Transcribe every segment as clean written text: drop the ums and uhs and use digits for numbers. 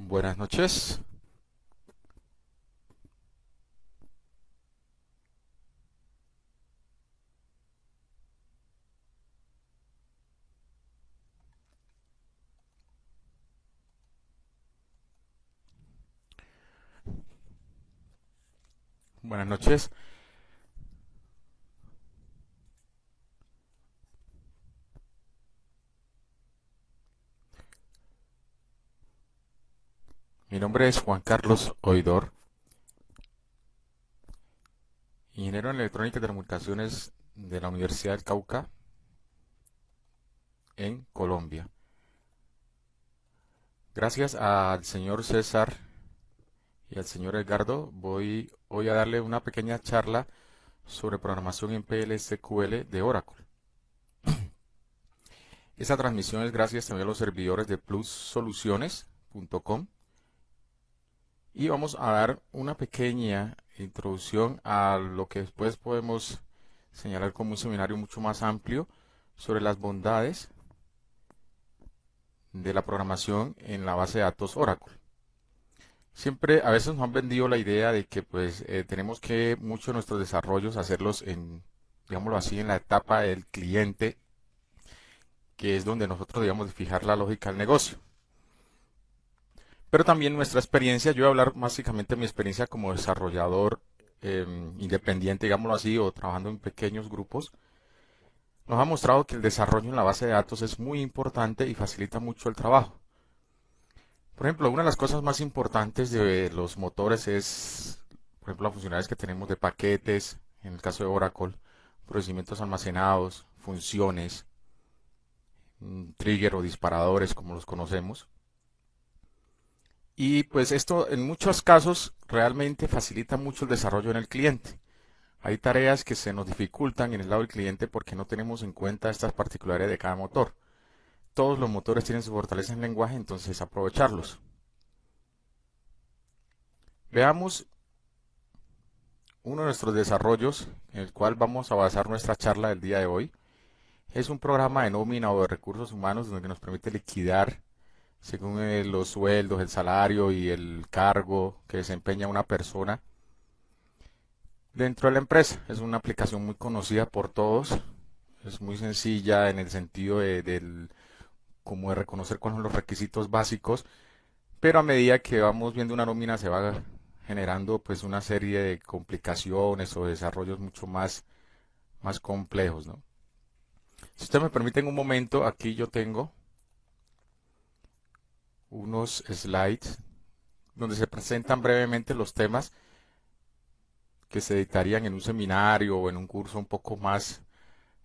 Buenas noches. Buenas noches. Mi nombre es Juan Carlos Oidor, ingeniero en electrónica y telecomunicaciones de la Universidad del Cauca en Colombia. Gracias al señor César y al señor Edgardo, voy hoy a darle una pequeña charla sobre programación en PL/SQL de Oracle. Esta transmisión es gracias también a los servidores de plussoluciones.com y vamos a dar una pequeña introducción a lo que después podemos señalar como un seminario mucho más amplio sobre las bondades de la programación en la base de datos Oracle. Siempre a veces nos han vendido la idea de que tenemos que muchos de nuestros desarrollos hacerlos en, digámoslo así, en la etapa del cliente, que es donde nosotros debemos fijar la lógica del negocio. Pero también nuestra experiencia, yo voy a hablar básicamente de mi experiencia como desarrollador independiente, digámoslo así, o trabajando en pequeños grupos, nos ha mostrado que el desarrollo en la base de datos es muy importante y facilita mucho el trabajo. Por ejemplo, una de las cosas más importantes de los motores es, por ejemplo, las funcionalidades que tenemos de paquetes, en el caso de Oracle, procedimientos almacenados, funciones, trigger o disparadores, como los conocemos. Y pues esto en muchos casos realmente facilita mucho el desarrollo en el cliente. Hay tareas que se nos dificultan en el lado del cliente porque no tenemos en cuenta estas particularidades de cada motor. Todos los motores tienen su fortaleza en lenguaje, entonces aprovecharlos. Veamos uno de nuestros desarrollos en el cual vamos a basar nuestra charla del día de hoy. Es un programa de nómina o de recursos humanos donde nos permite liquidar según los sueldos, el salario y el cargo que desempeña una persona dentro de la empresa. Es una aplicación muy conocida por todos. Es muy sencilla en el sentido como de reconocer cuáles son los requisitos básicos, pero a medida que vamos viendo una nómina se va generando pues una serie de complicaciones o desarrollos mucho más complejos, ¿no? Si usted me permite en un momento, aquí yo tengo unos slides donde se presentan brevemente los temas que se dictarían en un seminario o en un curso un poco más,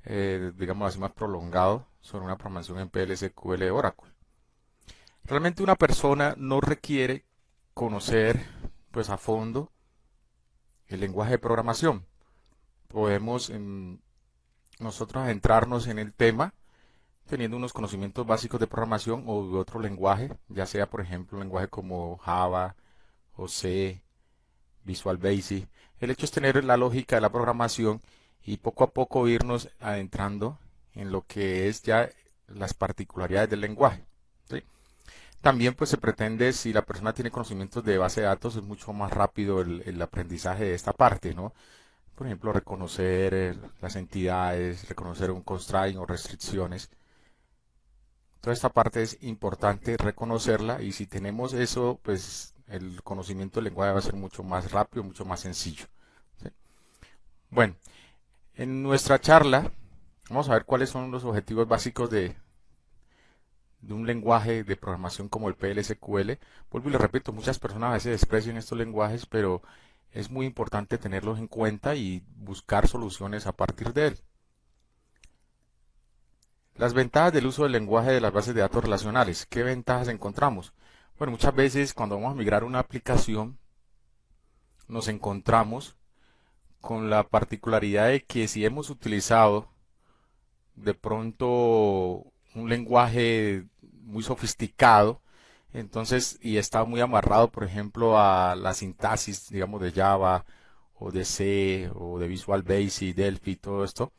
digamos así, más prolongado sobre una programación en PL/SQL de Oracle. Realmente una persona no requiere conocer pues a fondo el lenguaje de programación. Podemos nosotros adentrarnos en el tema teniendo unos conocimientos básicos de programación o de otro lenguaje, ya sea por ejemplo un lenguaje como Java o C, Visual Basic. El hecho es tener la lógica de la programación y poco a poco irnos adentrando en lo que es ya las particularidades del lenguaje. ¿Sí? También pues se pretende, si la persona tiene conocimientos de base de datos, es mucho más rápido el aprendizaje de esta parte, ¿no? Por ejemplo, reconocer las entidades, reconocer un constraint o restricciones. Toda esta parte es importante reconocerla y si tenemos eso, pues el conocimiento del lenguaje va a ser mucho más rápido, mucho más sencillo. ¿Sí? Bueno, en nuestra charla vamos a ver cuáles son los objetivos básicos de un lenguaje de programación como el PL/SQL. Vuelvo y le repito, muchas personas a veces desprecian estos lenguajes, pero es muy importante tenerlos en cuenta y buscar soluciones a partir de él. Las ventajas del uso del lenguaje de las bases de datos relacionales. ¿Qué ventajas encontramos? Bueno, muchas veces cuando vamos a migrar una aplicación nos encontramos con la particularidad de que si hemos utilizado de pronto un lenguaje muy sofisticado, entonces, y está muy amarrado, por ejemplo, a la sintaxis, digamos, de Java o de C o de Visual Basic, Delphi, todo esto,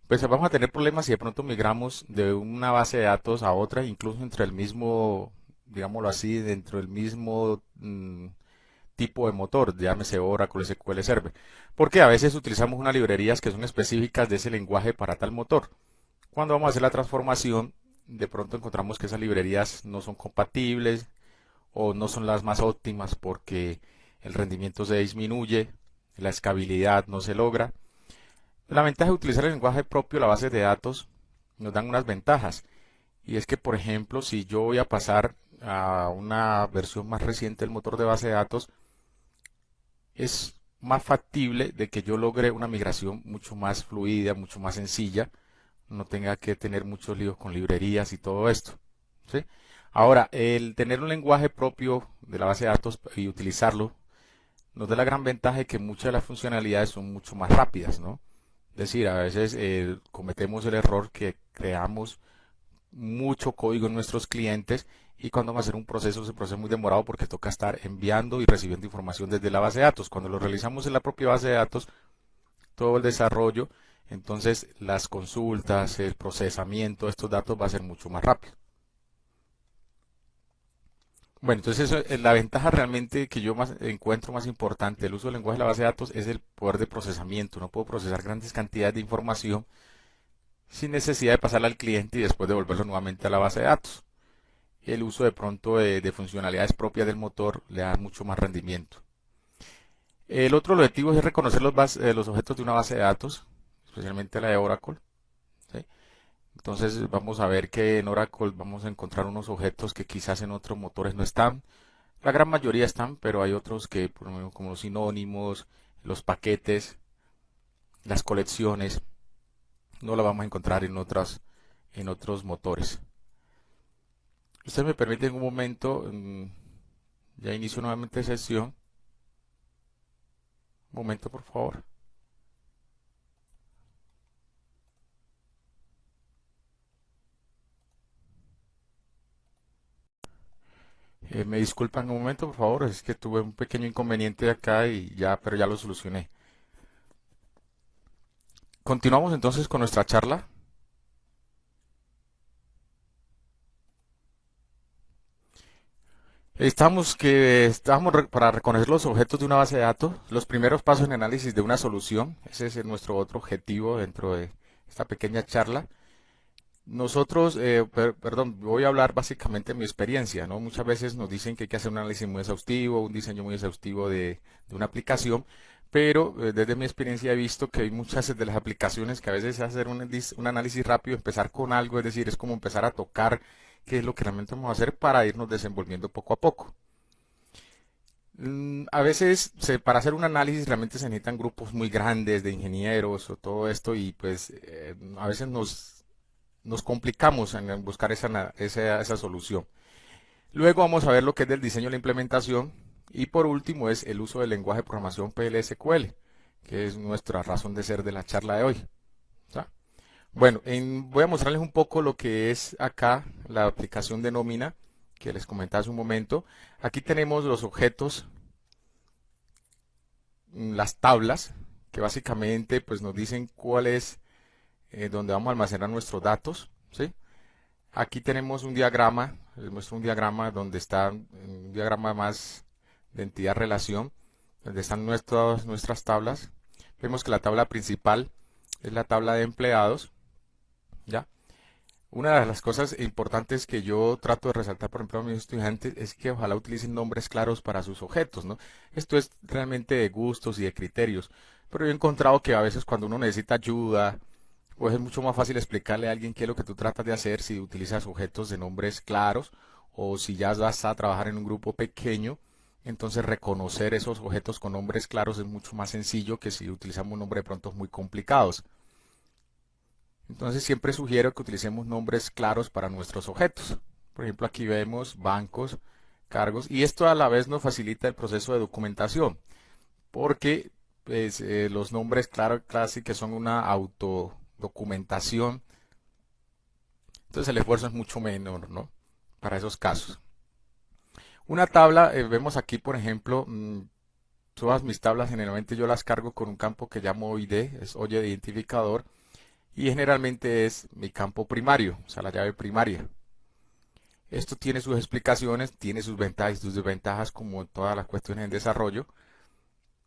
pues vamos a tener problemas si de pronto migramos de una base de datos a otra, incluso entre el mismo, digámoslo así, dentro del mismo tipo de motor, llámese Oracle, SQL Server, porque a veces utilizamos unas librerías que son específicas de ese lenguaje para tal motor. Cuando vamos a hacer la transformación, de pronto encontramos que esas librerías no son compatibles o no son las más óptimas porque el rendimiento se disminuye, la escalabilidad no se logra. La ventaja de utilizar el lenguaje propio, la base de datos, nos dan unas ventajas. Y es que, por ejemplo, si yo voy a pasar a una versión más reciente del motor de base de datos, es más factible de que yo logre una migración mucho más fluida, mucho más sencilla, no tenga que tener muchos líos con librerías y todo esto. ¿Sí? Ahora, el tener un lenguaje propio de la base de datos y utilizarlo nos da la gran ventaja de que muchas de las funcionalidades son mucho más rápidas, ¿no? Es decir, a veces cometemos el error que creamos mucho código en nuestros clientes y cuando vamos a hacer un proceso, ese proceso es muy demorado porque toca estar enviando y recibiendo información desde la base de datos. Cuando lo realizamos en la propia base de datos, todo el desarrollo, entonces las consultas, el procesamiento de estos datos va a ser mucho más rápido. Bueno, entonces eso es la ventaja realmente que yo más encuentro más importante del uso del lenguaje de la base de datos es el poder de procesamiento. No puedo procesar grandes cantidades de información sin necesidad de pasarla al cliente y después devolverlo nuevamente a la base de datos. El uso de pronto de funcionalidades propias del motor le da mucho más rendimiento. El otro objetivo es reconocer los objetos de una base de datos, especialmente la de Oracle. ¿Sí? Entonces vamos a ver que en Oracle vamos a encontrar unos objetos que quizás en otros motores no están. La gran mayoría están, pero hay otros que, por ejemplo, como los sinónimos, los paquetes, las colecciones, no la vamos a encontrar en otros motores. Usted me permite en un momento, ya inicio nuevamente sesión. Un momento, por favor. Me disculpan un momento, por favor, es que tuve un pequeño inconveniente acá y ya, pero ya lo solucioné. Continuamos entonces con nuestra charla. Para reconocer los objetos de una base de datos, los primeros pasos en análisis de una solución, ese es nuestro otro objetivo dentro de esta pequeña charla. Nosotros, perdón, voy a hablar básicamente de mi experiencia, ¿no? Muchas veces nos dicen que hay que hacer un análisis muy exhaustivo, un diseño muy exhaustivo de una aplicación, pero desde mi experiencia he visto que hay muchas de las aplicaciones que a veces hacer un análisis rápido, empezar con algo, es decir, es como empezar a tocar qué es lo que realmente vamos a hacer para irnos desenvolviendo poco a poco. A veces para hacer un análisis realmente se necesitan grupos muy grandes de ingenieros o todo esto y pues a veces nos complicamos en buscar esa solución. Luego vamos a ver lo que es del diseño y la implementación. Y por último es el uso del lenguaje de programación PL/SQL, que es nuestra razón de ser de la charla de hoy. ¿Está? Bueno, voy a mostrarles un poco lo que es acá la aplicación de nómina que les comentaba hace un momento. Aquí tenemos los objetos, las tablas, que básicamente pues, nos dicen cuál es donde vamos a almacenar nuestros datos. ¿Sí? Aquí tenemos un diagrama, les muestro un diagrama donde está un diagrama más de entidad-relación, donde están nuestras tablas. Vemos que la tabla principal es la tabla de empleados, ¿ya? Una de las cosas importantes que yo trato de resaltar, por ejemplo, a mis estudiantes es que ojalá utilicen nombres claros para sus objetos, ¿no? Esto es realmente de gustos y de criterios, pero yo he encontrado que a veces cuando uno necesita ayuda, pues es mucho más fácil explicarle a alguien qué es lo que tú tratas de hacer si utilizas objetos de nombres claros o si ya vas a trabajar en un grupo pequeño, entonces reconocer esos objetos con nombres claros es mucho más sencillo que si utilizamos un nombre de pronto muy complicados. Entonces siempre sugiero que utilicemos nombres claros para nuestros objetos. Por ejemplo, aquí vemos bancos, cargos, y esto a la vez nos facilita el proceso de documentación, porque pues, los nombres claros casi que son una autodocumentación, entonces el esfuerzo es mucho menor, ¿no? Para esos casos. Una tabla, vemos aquí, por ejemplo, todas mis tablas generalmente yo las cargo con un campo que llamo ID, es oye de identificador, y generalmente es mi campo primario, o sea, la llave primaria. Esto tiene sus explicaciones, tiene sus ventajas y sus desventajas como en todas las cuestiones en desarrollo,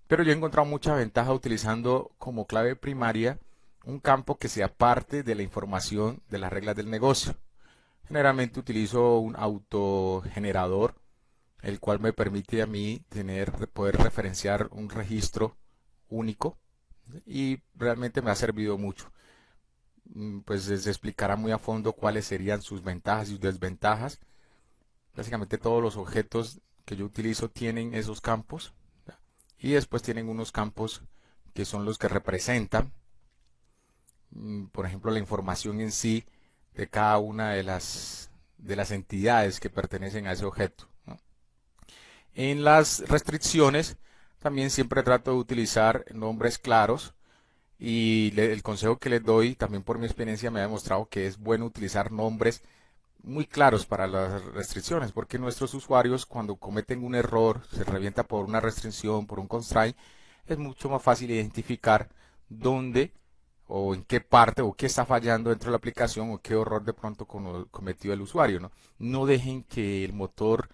pero yo he encontrado mucha ventaja utilizando como clave primaria un campo que sea parte de la información de las reglas del negocio. Generalmente utilizo un autogenerador, el cual me permite a mí poder referenciar un registro único y realmente me ha servido mucho. Pues se explicará muy a fondo cuáles serían sus ventajas y sus desventajas. Básicamente todos los objetos que yo utilizo tienen esos campos, ¿ya? Y después tienen unos campos que son los que representan, por ejemplo, la información en sí de cada una de las entidades que pertenecen a ese objeto, ¿no? En las restricciones también siempre trato de utilizar nombres claros y el consejo que les doy, también por mi experiencia, me ha demostrado que es bueno utilizar nombres muy claros para las restricciones, porque nuestros usuarios cuando cometen un error, se revienta por una restricción, por un constraint, es mucho más fácil identificar dónde o en qué parte o qué está fallando dentro de la aplicación o qué error de pronto cometió el usuario, ¿no? No dejen que el motor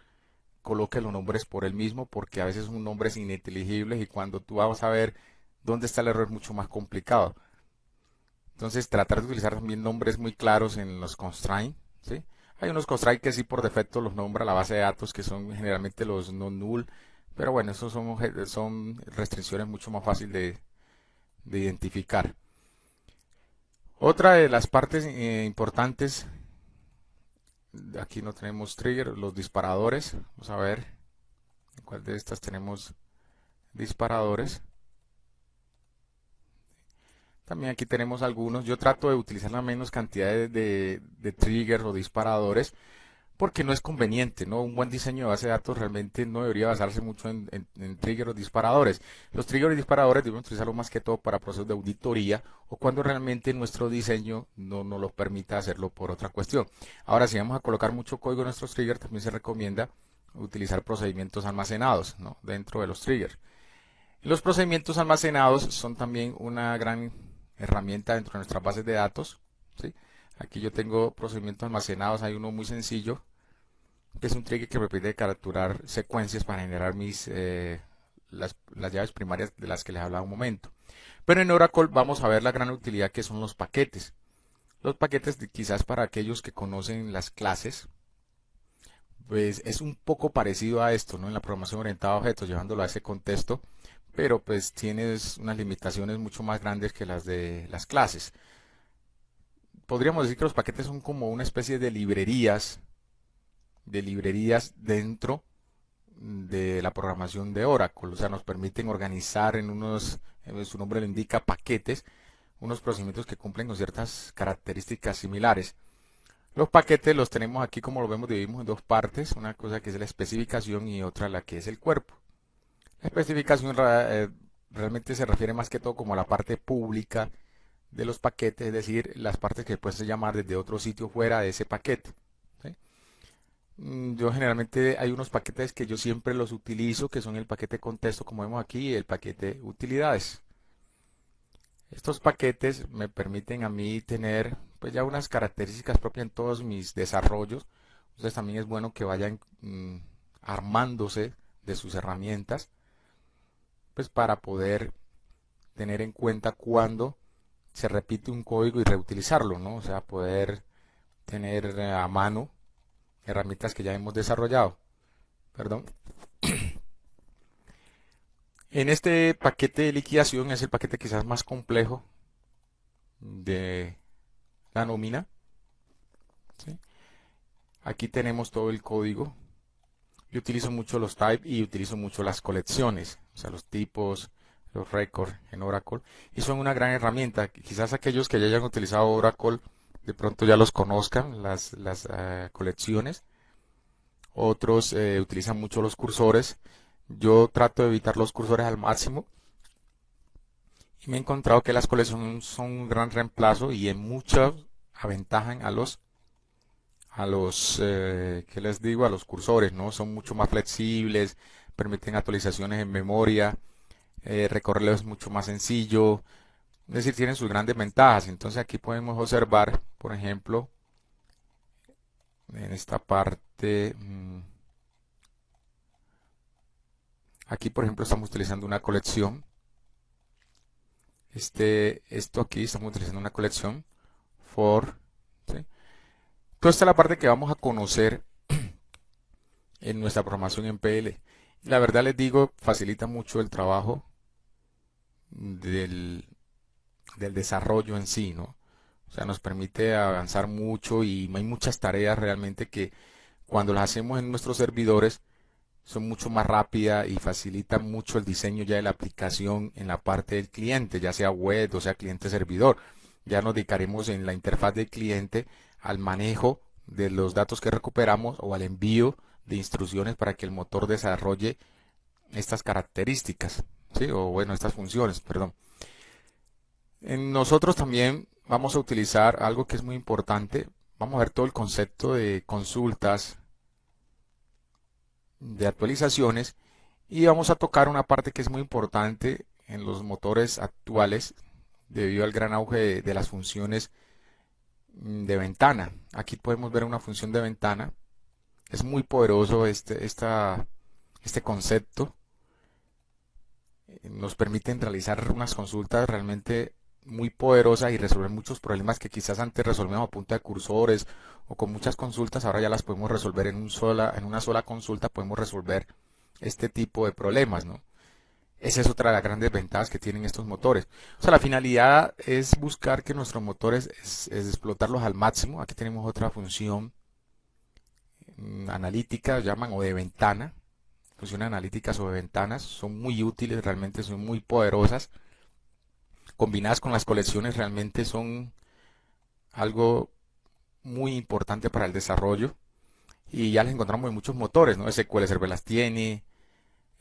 coloque los nombres por él mismo, porque a veces son nombres ininteligibles y cuando tú vas a ver dónde está el error es mucho más complicado. Entonces, tratar de utilizar también nombres muy claros en los constraints, ¿sí? Hay unos constraints que sí por defecto los nombra la base de datos, que son generalmente los no null, pero bueno, esos son restricciones mucho más fáciles de identificar. Otra de las partes importantes, aquí no tenemos trigger, los disparadores. Vamos a ver en cuál de estas tenemos disparadores. También aquí tenemos algunos. Yo trato de utilizar la menos cantidad de triggers o disparadores porque no es conveniente, ¿no? Un buen diseño de base de datos realmente no debería basarse mucho en triggers o disparadores. Los triggers y disparadores debemos utilizarlo más que todo para procesos de auditoría o cuando realmente nuestro diseño no nos lo permita hacerlo por otra cuestión. Ahora, si vamos a colocar mucho código en nuestros triggers, también se recomienda utilizar procedimientos almacenados, ¿no? Dentro de los triggers. Los procedimientos almacenados son también una gran herramienta dentro de nuestras bases de datos, ¿sí? Aquí yo tengo procedimientos almacenados, hay uno muy sencillo, que es un trigger que me permite capturar secuencias para generar las llaves primarias de las que les hablaba un momento. Pero en Oracle vamos a ver la gran utilidad que son los paquetes. Los paquetes, quizás para aquellos que conocen las clases, pues es un poco parecido a esto, ¿no? En la programación orientada a objetos, llevándolo a ese contexto, pero pues tienes unas limitaciones mucho más grandes que las de las clases. Podríamos decir que los paquetes son como una especie de librerías dentro de la programación de Oracle, o sea, nos permiten organizar en unos, su nombre lo indica, paquetes, unos procedimientos que cumplen con ciertas características similares. Los paquetes los tenemos aquí, como lo vemos, dividimos en dos partes, una cosa que es la especificación y otra la que es el cuerpo. La especificación realmente se refiere más que todo como a la parte pública de los paquetes, es decir, las partes que puedes llamar desde otro sitio fuera de ese paquete, ¿sí? Yo generalmente hay unos paquetes que yo siempre los utilizo, que son el paquete contexto, como vemos aquí, y el paquete utilidades. Estos paquetes me permiten a mí tener pues ya unas características propias en todos mis desarrollos. Entonces también es bueno que vayan armándose de sus herramientas pues para poder tener en cuenta cuando se repite un código y reutilizarlo, ¿no? O sea, poder tener a mano herramientas que ya hemos desarrollado. Perdón. En este paquete de liquidación es el paquete quizás más complejo de la nómina, ¿sí? Aquí tenemos todo el código. Yo utilizo mucho los types y utilizo mucho las colecciones, o sea, los tipos, los records en Oracle, y son una gran herramienta. Quizás aquellos que ya hayan utilizado Oracle de pronto ya los conozcan, las colecciones. Otros utilizan mucho los cursores. Yo trato de evitar los cursores al máximo y me he encontrado que las colecciones son un gran reemplazo y en muchas aventajan ¿qué les digo? A los cursores, ¿no? Son mucho más flexibles, permiten actualizaciones en memoria, recorrerlo es mucho más sencillo, es decir, tienen sus grandes ventajas. Entonces aquí podemos observar, por ejemplo, en esta parte, aquí por ejemplo estamos utilizando una colección. Esto aquí estamos utilizando una colección for, ¿sí? Toda esta es la parte que vamos a conocer en nuestra programación en PL. La verdad les digo, facilita mucho el trabajo del, del desarrollo en sí, ¿no? O sea, nos permite avanzar mucho y hay muchas tareas realmente que cuando las hacemos en nuestros servidores son mucho más rápidas y facilitan mucho el diseño ya de la aplicación en la parte del cliente, ya sea web o sea cliente servidor. Ya nos dedicaremos en la interfaz del cliente al manejo de los datos que recuperamos o al envío de instrucciones para que el motor desarrolle estas características, ¿sí? O bueno, estas funciones, perdón. Nosotros también vamos a utilizar algo que es muy importante. Vamos a ver todo el concepto de consultas, de actualizaciones y vamos a tocar una parte que es muy importante en los motores actuales debido al gran auge de las funciones de ventana. Aquí podemos ver una función de ventana. Es muy poderoso este concepto. Nos permiten realizar unas consultas realmente muy poderosas y resolver muchos problemas que quizás antes resolvíamos a punta de cursores o con muchas consultas, ahora ya las podemos resolver en una sola consulta, podemos resolver este tipo de problemas, ¿no? Esa es otra de las grandes ventajas que tienen estos motores. O sea, la finalidad es buscar que nuestros motores es explotarlos al máximo. Aquí tenemos otra función analítica, llaman, o de ventana. Funciones analíticas o de ventanas son muy útiles, realmente son muy poderosas. Combinadas con las colecciones realmente son algo muy importante para el desarrollo. Y ya las encontramos en muchos motores, ¿no? SQL Server las tiene,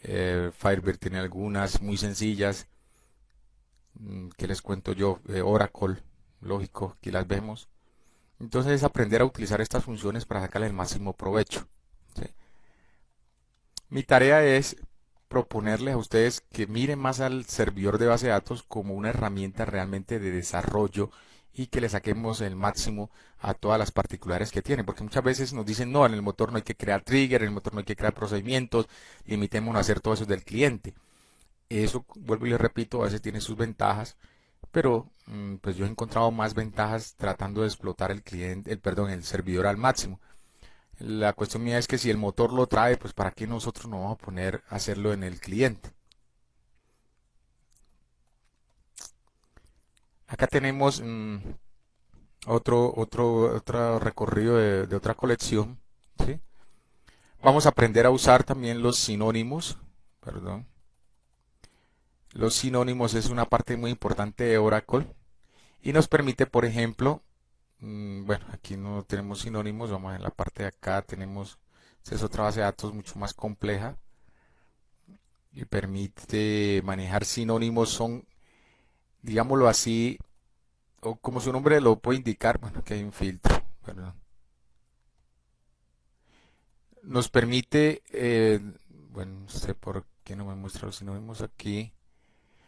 Firebird tiene algunas muy sencillas. ¿Qué les cuento yo? Oracle, lógico, aquí las vemos. Entonces es aprender a utilizar estas funciones para sacarle el máximo provecho, ¿sí? Mi tarea es proponerles a ustedes que miren más al servidor de base de datos como una herramienta realmente de desarrollo y que le saquemos el máximo a todas las particulares que tiene, porque muchas veces nos dicen, no, en el motor no hay que crear trigger, en el motor no hay que crear procedimientos, limitémonos a hacer todo eso del cliente. Eso, vuelvo y les repito, a veces tiene sus ventajas, pero pues yo he encontrado más ventajas tratando de explotar el cliente, perdón, el servidor al máximo. La cuestión mía es que si el motor lo trae, pues para qué nosotros nos vamos a poner a hacerlo en el cliente. Acá tenemos otro recorrido de otra colección, ¿sí? Vamos a aprender a usar también los sinónimos, perdón. Los sinónimos es una parte muy importante de Oracle y nos permite, por ejemplo, bueno, aquí no tenemos sinónimos, vamos en la parte de acá, tenemos, esta es otra base de datos mucho más compleja y permite manejar sinónimos, son, digámoslo así, o como su nombre lo puede indicar, bueno, que hay un filtro, perdón. Nos permite, bueno, no sé por qué no me muestra los sinónimos aquí.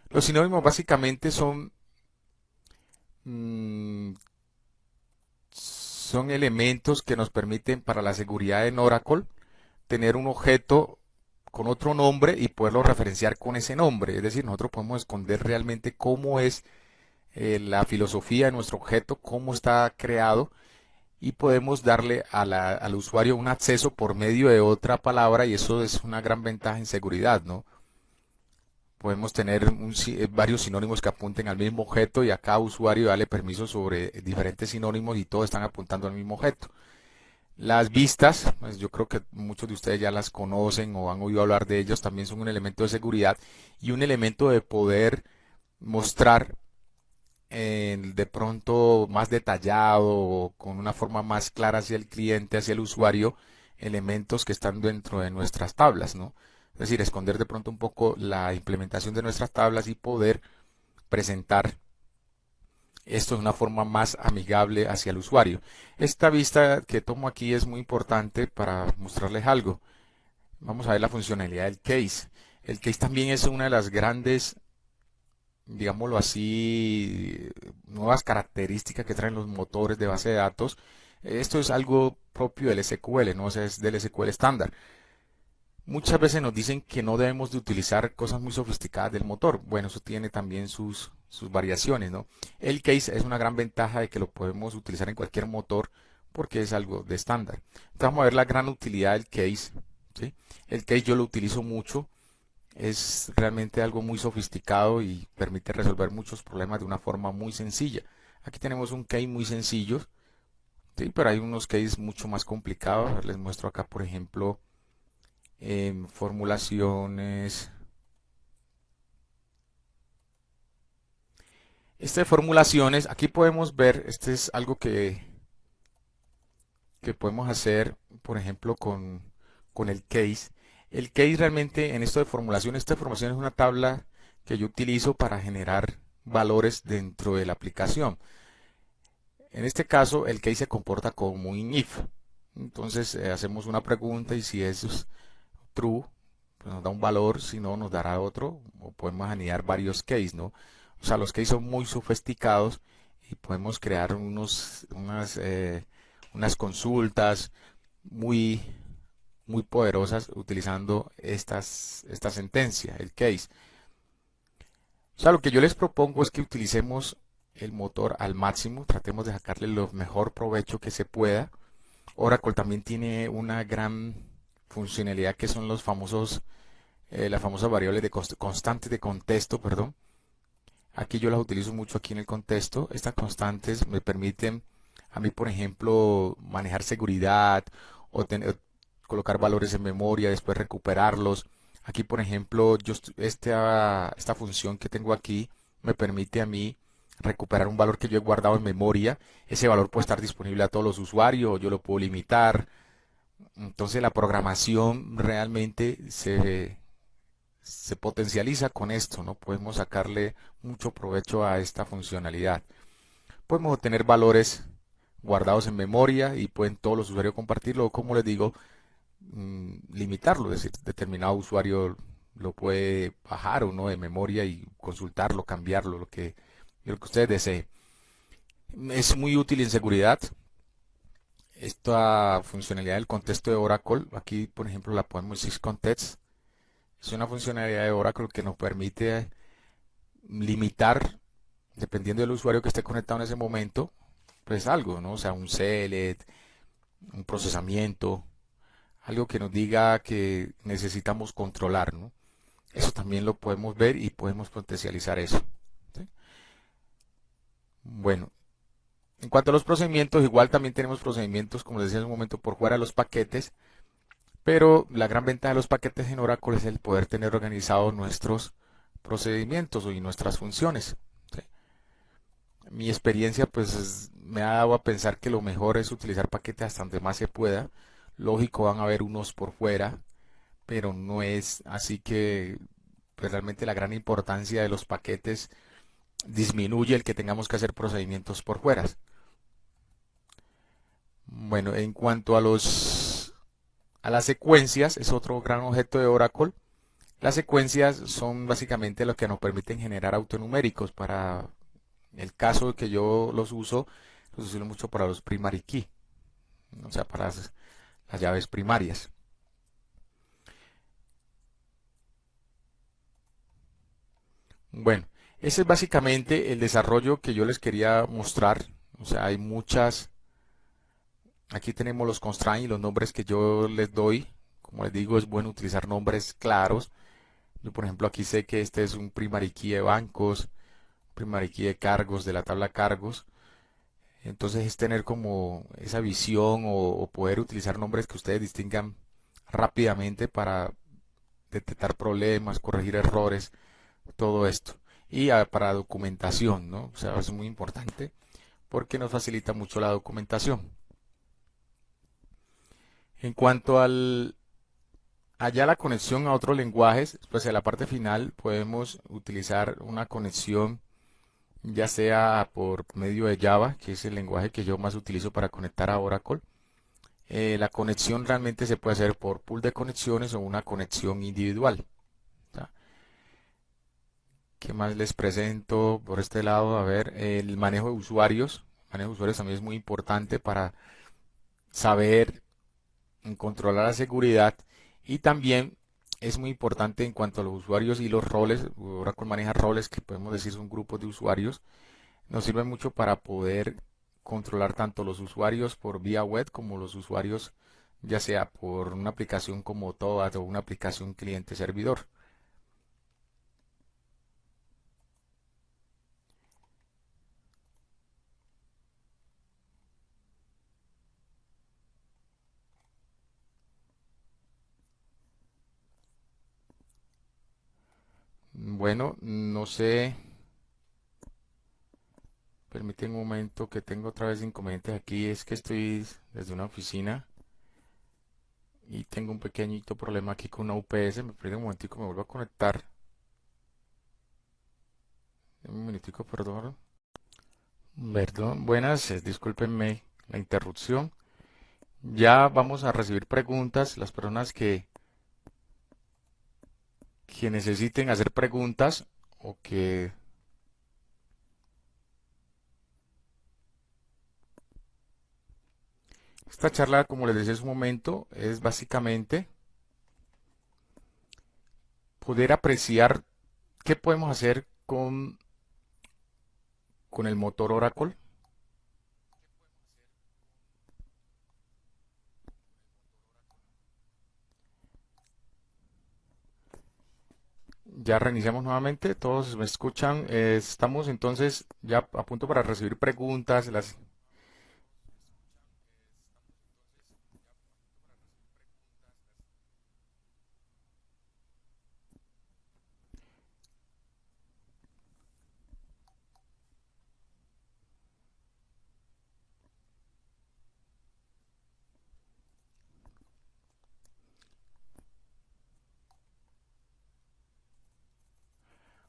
Los sinónimos básicamente mm, son elementos que nos permiten para la seguridad en Oracle tener un objeto con otro nombre y poderlo referenciar con ese nombre. Es decir, nosotros podemos esconder realmente cómo es la filosofía de nuestro objeto, cómo está creado y podemos darle al usuario un acceso por medio de otra palabra y eso es una gran ventaja en seguridad, ¿no? Podemos tener varios sinónimos que apunten al mismo objeto y a cada usuario darle permiso sobre diferentes sinónimos y todos están apuntando al mismo objeto. Las vistas, pues yo creo que muchos de ustedes ya las conocen o han oído hablar de ellos, también son un elemento de seguridad y un elemento de poder mostrar de pronto más detallado o con una forma más clara hacia el cliente, hacia el usuario, elementos que están dentro de nuestras tablas, ¿no? Es decir, esconder de pronto un poco la implementación de nuestras tablas y poder presentar esto de una forma más amigable hacia el usuario. Esta vista que tomo aquí es muy importante para mostrarles algo. Vamos a ver la funcionalidad del case. El case también es una de las grandes, digámoslo así, nuevas características que traen los motores de base de datos. Esto es algo propio del SQL, no. O sea, es del SQL estándar. Muchas veces nos dicen que no debemos de utilizar cosas muy sofisticadas del motor. Bueno, eso tiene también sus variaciones, ¿no? El case es una gran ventaja de que lo podemos utilizar en cualquier motor porque es algo de estándar. Entonces vamos a ver la gran utilidad del case, ¿sí? El case yo lo utilizo mucho, es realmente algo muy sofisticado y permite resolver muchos problemas de una forma muy sencilla. Aquí tenemos un case muy sencillo, ¿sí? Pero hay unos cases mucho más complicados. A ver, les muestro acá, por ejemplo, formulaciones. Este de formulaciones, aquí podemos ver, este es algo que podemos hacer, por ejemplo, con el case. El case realmente en esto de formulación, esta formulación es una tabla que yo utilizo para generar valores dentro de la aplicación. En este caso, el case se comporta como un if. Entonces, hacemos una pregunta y si es true, pues nos da un valor, si no, nos dará otro, o podemos anidar varios case, ¿no? O sea, los case son muy sofisticados y podemos crear unas consultas muy, muy poderosas utilizando esta sentencia, el case. O sea, lo que yo les propongo es que utilicemos el motor al máximo, tratemos de sacarle lo mejor provecho que se pueda. Oracle también tiene una gran funcionalidad que son las famosas variables de constantes de contexto, perdón. Aquí yo las utilizo mucho aquí en el contexto. Estas constantes me permiten a mí, por ejemplo, manejar seguridad o colocar valores en memoria, después recuperarlos. Aquí, por ejemplo, esta función que tengo aquí me permite a mí recuperar un valor que yo he guardado en memoria. Ese valor puede estar disponible a todos los usuarios, yo lo puedo limitar. Entonces la programación realmente se potencializa con esto, ¿no? Podemos sacarle mucho provecho a esta funcionalidad. Podemos obtener valores guardados en memoria y pueden todos los usuarios compartirlo o, como les digo, limitarlo, es decir, determinado usuario lo puede bajar o no de memoria y consultarlo, cambiarlo, lo que ustedes deseen. Es muy útil en seguridad. Esta funcionalidad del contexto de Oracle, aquí por ejemplo la podemos decir context, es una funcionalidad de Oracle que nos permite limitar, dependiendo del usuario que esté conectado en ese momento, pues algo, ¿no? O sea, un select, un procesamiento, algo que nos diga que necesitamos controlar, ¿no? Eso también lo podemos ver y podemos potencializar eso, ¿sí? Bueno, en cuanto a los procedimientos, igual también tenemos procedimientos, como les decía en un momento, por fuera de los paquetes, pero la gran ventaja de los paquetes en Oracle es el poder tener organizados nuestros procedimientos y nuestras funciones, ¿sí? Mi experiencia me ha dado a pensar que lo mejor es utilizar paquetes hasta donde más se pueda. Lógico, van a haber unos por fuera, pero no es así que pues, realmente la gran importancia de los paquetes disminuye el que tengamos que hacer procedimientos por fuera. Bueno, en cuanto a las secuencias, es otro gran objeto de Oracle. Las secuencias son básicamente lo que nos permiten generar autonuméricos. Para el caso que yo los uso mucho para los primary key, o sea, para las llaves primarias. Bueno, ese es básicamente el desarrollo que yo les quería mostrar. O sea, hay muchas. Aquí tenemos los constraints y los nombres que yo les doy. Como les digo, es bueno utilizar nombres claros. Yo, por ejemplo, aquí sé que este es un primary key de bancos, primary key de cargos, de la tabla cargos. Entonces es tener como esa visión o poder utilizar nombres que ustedes distingan rápidamente para detectar problemas, corregir errores, todo esto. Y para documentación, ¿no? O sea, es muy importante porque nos facilita mucho la documentación. En cuanto allá la conexión a otros lenguajes, pues en la parte final podemos utilizar una conexión ya sea por medio de Java, que es el lenguaje que yo más utilizo para conectar a Oracle. La conexión realmente se puede hacer por pool de conexiones o una conexión individual. ¿Ya? ¿Qué más les presento por este lado? A ver, el manejo de usuarios. El manejo de usuarios también es muy importante para saber controlar la seguridad y también es muy importante en cuanto a los usuarios y los roles. Oracle maneja roles que podemos decir son grupos de usuarios. Nos sirve mucho para poder controlar tanto los usuarios por vía web como los usuarios ya sea por una aplicación como TOAD o una aplicación cliente-servidor. Bueno, no sé, permíteme un momento que tengo otra vez inconvenientes aquí, es que estoy desde una oficina y tengo un pequeñito problema aquí con una UPS, me permite un momentico, me vuelvo a conectar. Un minutico, perdón. Perdón, buenas, discúlpenme la interrupción. Ya vamos a recibir preguntas, las personas que necesiten hacer preguntas o que esta charla, como les decía hace un momento, es básicamente poder apreciar qué podemos hacer con el motor Oracle. Ya reiniciamos nuevamente, todos me escuchan. Estamos entonces ya a punto para recibir preguntas.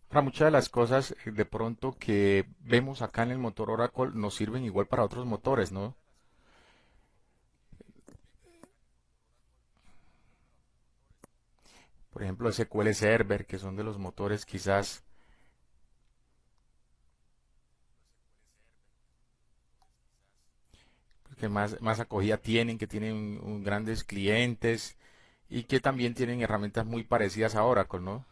Ahora, muchas de las cosas de pronto que vemos acá en el motor Oracle nos sirven igual para otros motores, ¿no? Por ejemplo, SQL Server, que son de los motores quizás que más acogida tienen, que tienen grandes clientes y que también tienen herramientas muy parecidas a Oracle, ¿no?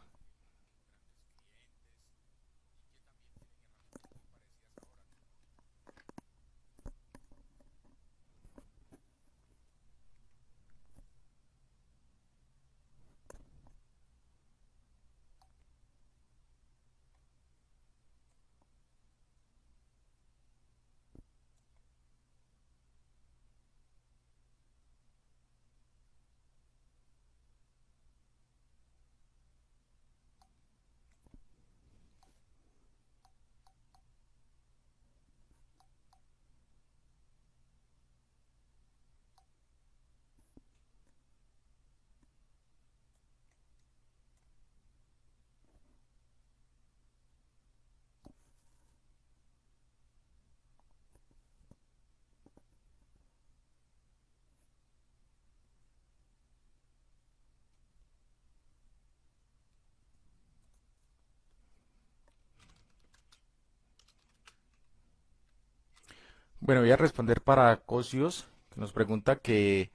Bueno, voy a responder para Cosios, que nos pregunta que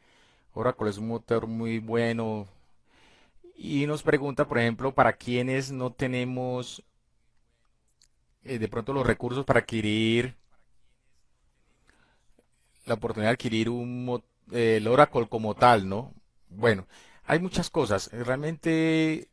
Oracle es un motor muy bueno y nos pregunta, por ejemplo, para quienes no tenemos de pronto los recursos para adquirir la oportunidad de adquirir el Oracle como tal, ¿no? Bueno, hay muchas cosas. Realmente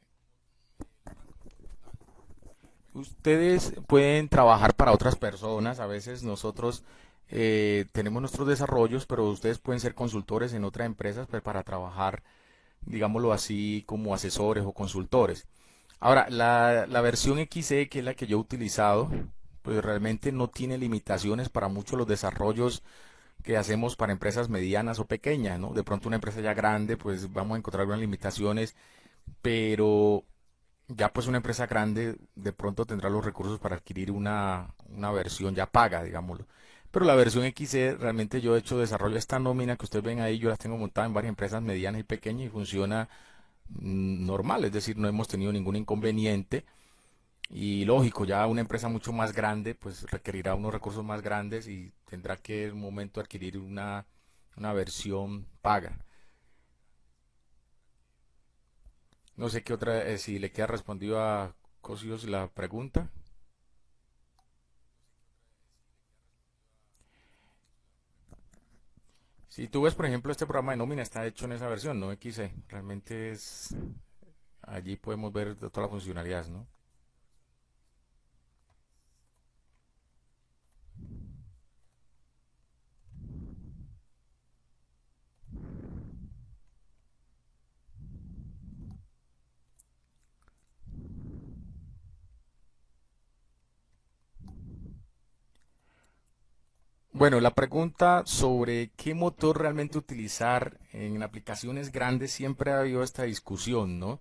ustedes pueden trabajar para otras personas. A veces nosotros tenemos nuestros desarrollos, pero ustedes pueden ser consultores en otras empresas pues, para trabajar, digámoslo así, como asesores o consultores. Ahora, la versión XE, que es la que yo he utilizado, pues realmente no tiene limitaciones para muchos los desarrollos que hacemos para empresas medianas o pequeñas, ¿no? De pronto una empresa ya grande, pues vamos a encontrar unas limitaciones, pero ya pues una empresa grande de pronto tendrá los recursos para adquirir una versión ya paga, digámoslo. Pero la versión XE realmente yo he hecho desarrollo esta nómina que ustedes ven ahí, yo las tengo montadas en varias empresas medianas y pequeñas y funciona normal, es decir, no hemos tenido ningún inconveniente. Y lógico, ya una empresa mucho más grande, pues requerirá unos recursos más grandes y tendrá que en un momento adquirir una versión paga. No sé qué otra, si le queda respondido a Cosios la pregunta. Si tú ves, por ejemplo, este programa de nómina está hecho en esa versión, no XE. Realmente es, allí podemos ver todas las funcionalidades, ¿no? Bueno, la pregunta sobre qué motor realmente utilizar en aplicaciones grandes siempre ha habido esta discusión, ¿no?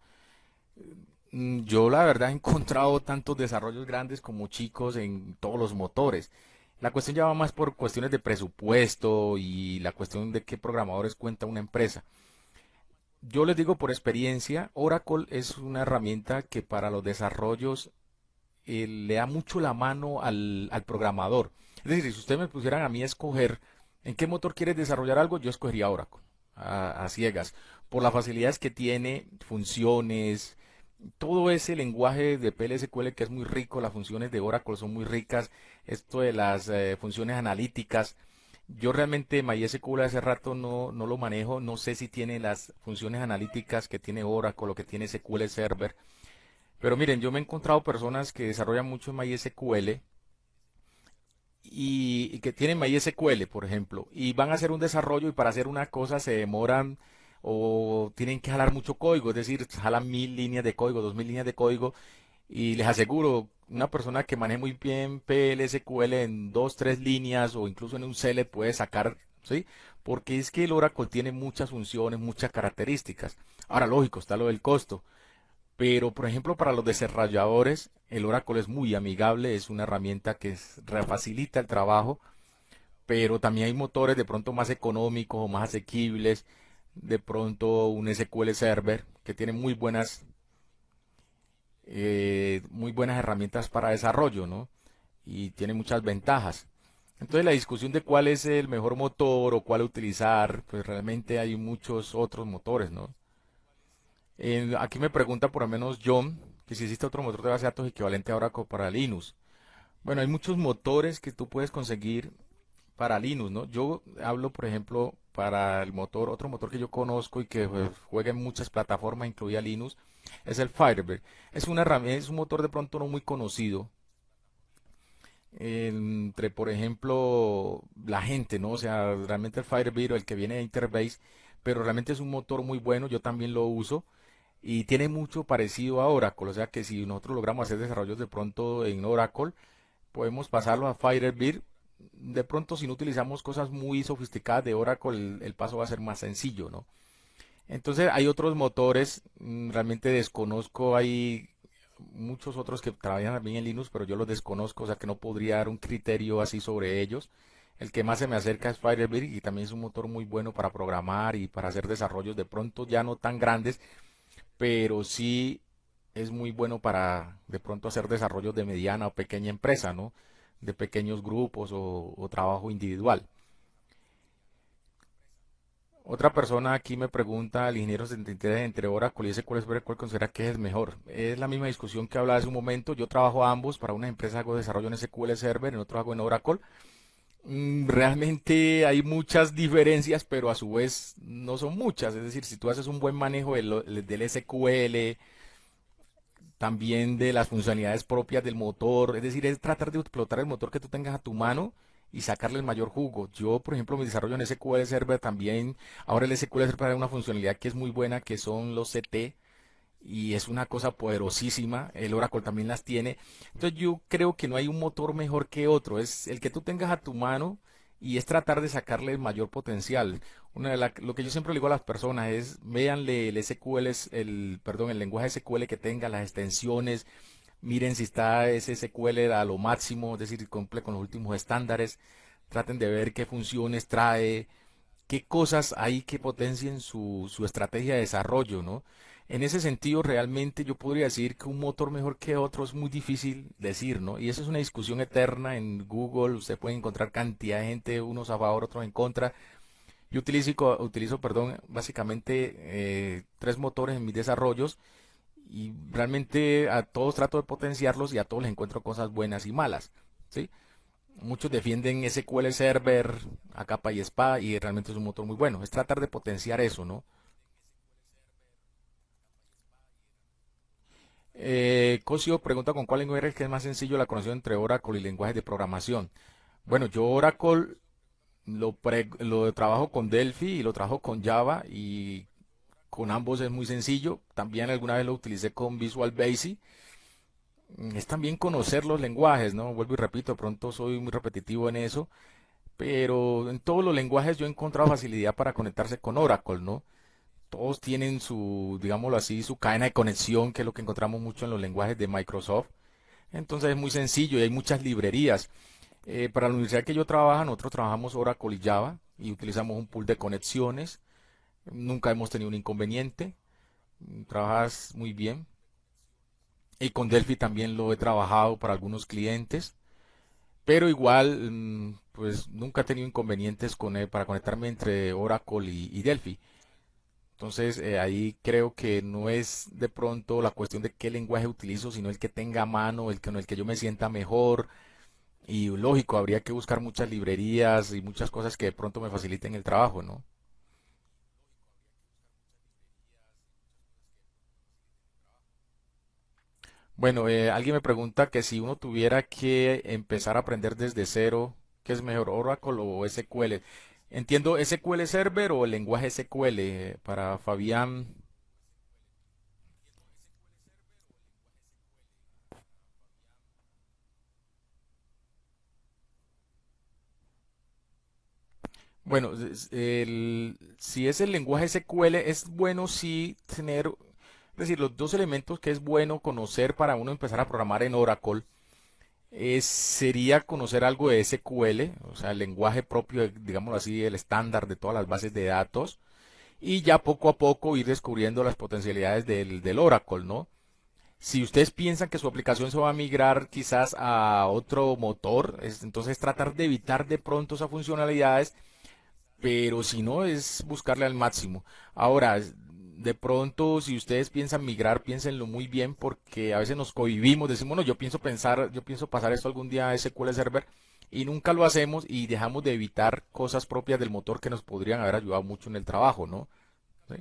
Yo la verdad he encontrado tantos desarrollos grandes como chicos en todos los motores. La cuestión ya va más por cuestiones de presupuesto y la cuestión de qué programadores cuenta una empresa. Yo les digo por experiencia, Oracle es una herramienta que para los desarrollos le da mucho la mano al programador. Es decir, si ustedes me pusieran a mí a escoger en qué motor quieres desarrollar algo, yo escogería Oracle, a ciegas, por las facilidades que tiene, funciones, todo ese lenguaje de PLSQL que es muy rico, las funciones de Oracle son muy ricas, esto de las funciones analíticas. Yo realmente MySQL hace rato no lo manejo, no sé si tiene las funciones analíticas que tiene Oracle o que tiene SQL Server, pero miren, yo me he encontrado personas que desarrollan mucho en MySQL y que tienen MySQL, por ejemplo, y van a hacer un desarrollo y para hacer una cosa se demoran o tienen que jalar mucho código, es decir, jalan 1000 líneas de código, 2000 líneas de código, y les aseguro, una persona que maneje muy bien PLSQL en 2, 3 líneas o incluso en un C le puede sacar, ¿sí? Porque es que el Oracle tiene muchas funciones, muchas características. Ahora, lógico, está lo del costo. Pero, por ejemplo, para los desarrolladores, el Oracle es muy amigable, es una herramienta que facilita el trabajo, pero también hay motores de pronto más económicos o más asequibles, de pronto un SQL Server que tiene muy buenas herramientas para desarrollo, ¿no? Y tiene muchas ventajas. Entonces, la discusión de cuál es el mejor motor o cuál utilizar, pues realmente hay muchos otros motores, ¿no? Aquí me pregunta por lo menos John que si existe otro motor de base de datos equivalente a Oracle para Linux. Bueno, hay muchos motores que tú puedes conseguir para Linux, ¿no? Yo hablo, por ejemplo, para el motor, otro motor que yo conozco y que pues, juega en muchas plataformas, incluida Linux, es el Firebird. Es una herramienta, es un motor de pronto no muy conocido entre, por ejemplo, la gente, ¿no? O sea, realmente el Firebird, el que viene de Interbase, pero realmente es un motor muy bueno, yo también lo uso y tiene mucho parecido a Oracle, o sea que si nosotros logramos hacer desarrollos de pronto en Oracle, podemos pasarlo a Firebird. De pronto, si no utilizamos cosas muy sofisticadas de Oracle, el paso va a ser más sencillo, ¿no? Entonces, hay otros motores, realmente desconozco, hay muchos otros que trabajan también en Linux, pero yo los desconozco, o sea que no podría dar un criterio así sobre ellos. El que más se me acerca es Firebird y también es un motor muy bueno para programar y para hacer desarrollos de pronto ya no tan grandes, pero sí es muy bueno para de pronto hacer desarrollos de mediana o pequeña empresa, ¿no? De pequeños grupos o trabajo individual. Otra persona aquí me pregunta, el ingeniero 73 entre Oracle y SQL Server, ¿cuál considera que es mejor? Es la misma discusión que hablaba hace un momento. Yo trabajo ambos, para una empresa hago desarrollo en SQL Server, en otro hago en Oracle. Realmente hay muchas diferencias, pero a su vez no son muchas. Es decir, si tú haces un buen manejo del SQL, también de las funcionalidades propias del motor, es decir, es tratar de explotar el motor que tú tengas a tu mano y sacarle el mayor jugo. Yo, por ejemplo, mi desarrollo en SQL Server también, ahora el SQL Server tiene una funcionalidad que es muy buena, que son los CT, y es una cosa poderosísima, el Oracle también las tiene. Entonces yo creo que no hay un motor mejor que otro, es el que tú tengas a tu mano y es tratar de sacarle el mayor potencial. Lo que yo siempre le digo a las personas es, véanle el SQL, perdón, el lenguaje SQL que tenga, las extensiones, miren si está ese SQL a lo máximo, es decir, si cumple con los últimos estándares, traten de ver qué funciones trae, qué cosas hay que potencien su estrategia de desarrollo, ¿no? En ese sentido, realmente yo podría decir que un motor mejor que otro es muy difícil decir, ¿no? Y eso es una discusión eterna en Google, usted puede encontrar cantidad de gente, unos a favor, otros en contra. Yo utilizo, perdón, básicamente tres motores en mis desarrollos y realmente a todos trato de potenciarlos y a todos les encuentro cosas buenas y malas, ¿sí? Muchos defienden SQL Server a capa y espada y realmente es un motor muy bueno. Es tratar de potenciar eso, ¿no? Cosio pregunta con cuál lenguaje es que es más sencillo la conexión entre Oracle y lenguajes de programación. Bueno, yo Oracle lo trabajo con Delphi y lo trabajo con Java y con ambos es muy sencillo. También alguna vez lo utilicé con Visual Basic. Es también conocer los lenguajes, ¿no? Vuelvo y repito, de pronto soy muy repetitivo en eso, pero en todos los lenguajes yo he encontrado facilidad para conectarse con Oracle, ¿no? Todos tienen su, digámoslo así, su cadena de conexión, que es lo que encontramos mucho en los lenguajes de Microsoft. Entonces es muy sencillo y hay muchas librerías. Para la universidad que yo trabajo, nosotros trabajamos Oracle y Java y utilizamos un pool de conexiones. Nunca hemos tenido un inconveniente. Trabajas muy bien. Y con Delphi también lo he trabajado para algunos clientes. Pero igual, pues nunca he tenido inconvenientes con él para conectarme entre Oracle y Delphi. Entonces, ahí creo que no es de pronto la cuestión de qué lenguaje utilizo, sino el que tenga a mano, el que, con el que yo me sienta mejor. Y lógico, habría que buscar muchas librerías y muchas cosas que de pronto me faciliten el trabajo, ¿no? Bueno, alguien me pregunta que si uno tuviera que empezar a aprender desde cero, ¿qué es mejor, Oracle o SQL? Entiendo SQL Server o el lenguaje SQL para Fabián. Bueno, si es el lenguaje SQL, es bueno sí tener, es decir, los dos elementos que es bueno conocer para uno empezar a programar en Oracle sería conocer algo de SQL, o sea, el lenguaje propio, digámoslo así, el estándar de todas las bases de datos, y ya poco a poco ir descubriendo las potencialidades del Oracle, ¿no? Si ustedes piensan que su aplicación se va a migrar quizás a otro motor, entonces tratar de evitar de pronto esas funcionalidades, pero si no es buscarle al máximo. Ahora, de pronto, si ustedes piensan migrar, piénsenlo muy bien porque a veces nos cohibimos, decimos, bueno, yo pienso pasar esto algún día a SQL Server y nunca lo hacemos y dejamos de evitar cosas propias del motor que nos podrían haber ayudado mucho en el trabajo, ¿no? ¿Sí?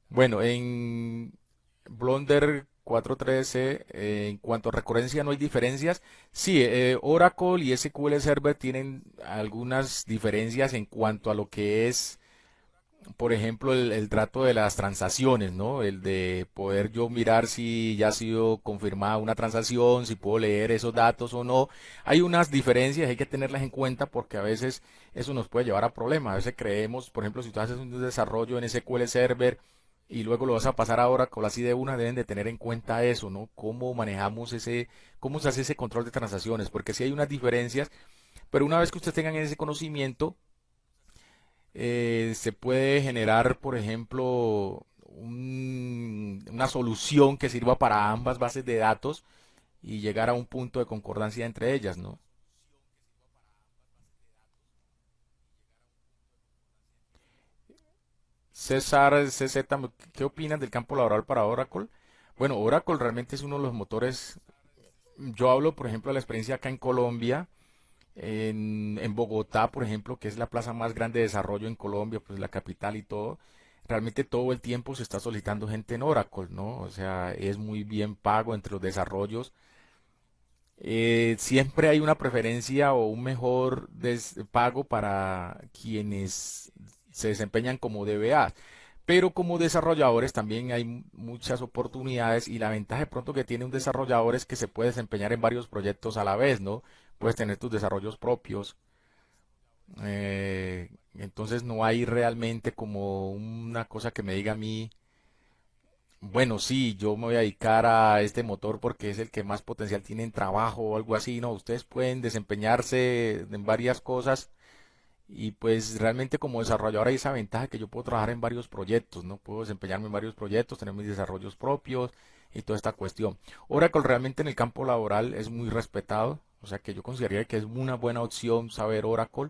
Bueno, en Blonder 4.13, en cuanto a recurrencia no hay diferencias. Sí, Oracle y SQL Server tienen algunas diferencias en cuanto a lo que es, por ejemplo, el trato de las transacciones, ¿no? El de poder yo mirar si ya ha sido confirmada una transacción, si puedo leer esos datos o no. Hay unas diferencias, hay que tenerlas en cuenta porque a veces eso nos puede llevar a problemas. A veces creemos, por ejemplo, si tú haces un desarrollo en SQL Server y luego lo vas a pasar ahora con así de una, deben de tener en cuenta eso, ¿no? Cómo manejamos cómo se hace ese control de transacciones, porque sí hay unas diferencias, pero una vez que ustedes tengan ese conocimiento, se puede generar, por ejemplo, una solución que sirva para ambas bases de datos y llegar a un punto de concordancia entre ellas, ¿no? César CZ, ¿qué opinas del campo laboral para Oracle? Bueno, Oracle realmente es uno de los motores. Yo hablo, por ejemplo, de la experiencia acá en Colombia, en Bogotá, por ejemplo, que es la plaza más grande de desarrollo en Colombia, pues la capital y todo. Realmente todo el tiempo se está solicitando gente en Oracle, ¿no? O sea, es muy bien pago entre los desarrollos. Siempre hay una preferencia o un mejor pago para quienes se desempeñan como DBA. Pero como desarrolladores también hay muchas oportunidades y la ventaja de pronto que tiene un desarrollador es que se puede desempeñar en varios proyectos a la vez, ¿no? Puedes tener tus desarrollos propios. Entonces no hay realmente como una cosa que me diga a mí, bueno, sí, yo me voy a dedicar a este motor porque es el que más potencial tiene en trabajo o algo así. No, ustedes pueden desempeñarse en varias cosas y pues realmente como desarrollador hay esa ventaja que yo puedo trabajar en varios proyectos, ¿no? Puedo desempeñarme en varios proyectos, tener mis desarrollos propios y toda esta cuestión. Oracle realmente en el campo laboral es muy respetado, o sea que yo consideraría que es una buena opción saber Oracle.